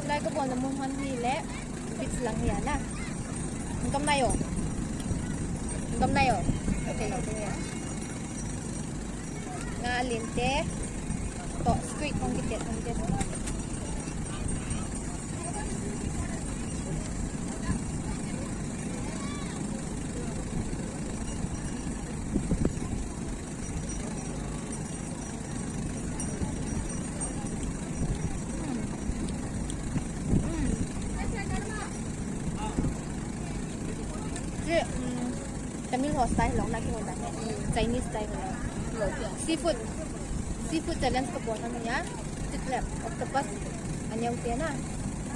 try ko po namang hanhile. Bits lang yan na. Hanggang na yun. Hanggang na yun. Okay, okay. Nga linte. To, squid kong gitit. Tamil style lang lagi mo dahil Chinese style lang. Seafood challenge ko po naman yan. Chitlep, octopus, anyaw tiyan na.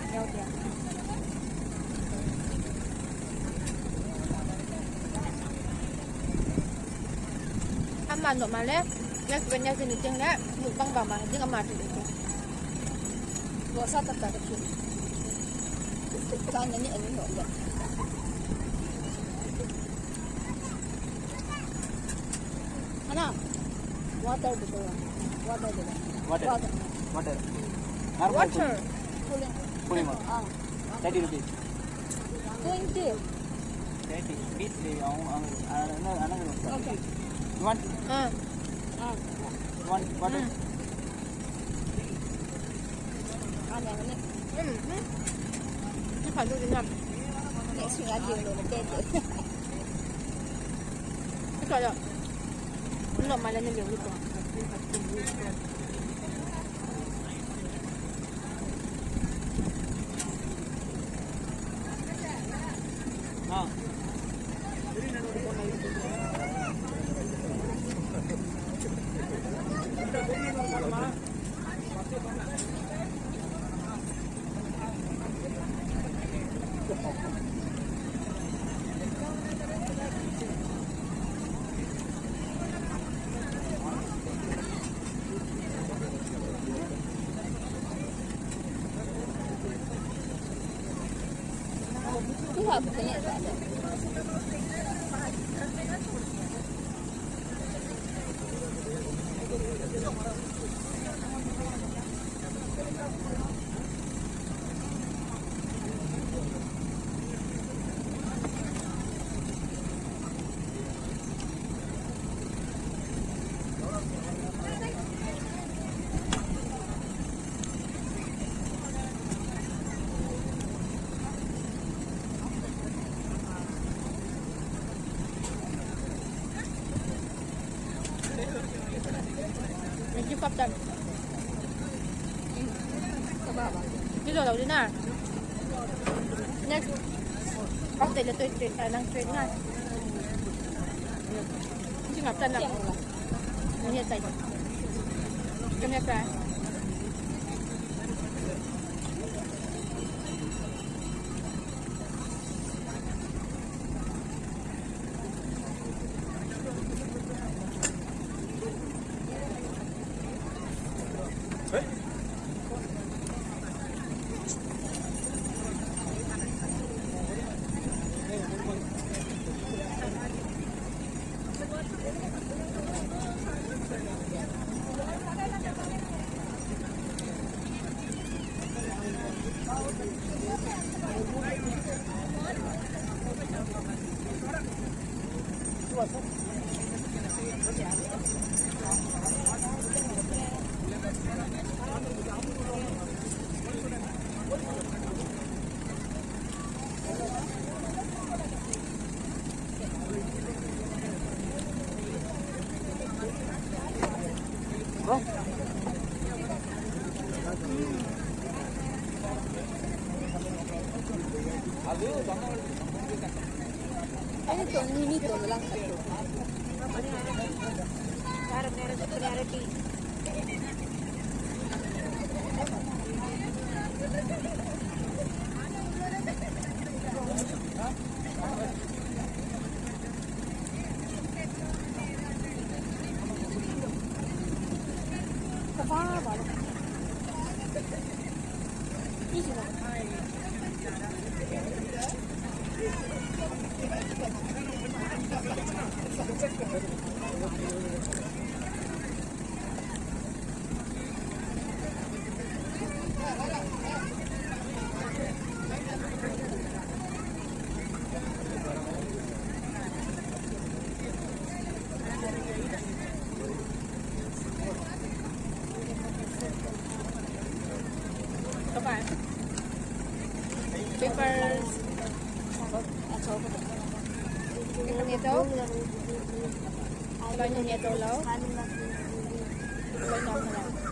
Anyaw tiyan. Mano male, next when you're siniting na, mukbang ba ma, hindi ka mati dito. Wasa tatara ko. Saan na ni ano no? Ana, water dito. Water. Pulling. 30 rupees. 20. 30. Beat le okay. You want? You want water? Ano yan? Ini kalau dia nak, nak sungai dia dulu nanti. Kalau belum malam ni dia lupa. Medyo kaptan. Dito daw din na. Next. Kaptan na ito ng trade na. Medyo kaptan lang. Ini tayo. Kanya ka. Ini tuh lang satu. Priority. Apa? Papers. Itong ito. Iba nyo nito, Lau. Iba nyo ako na lang.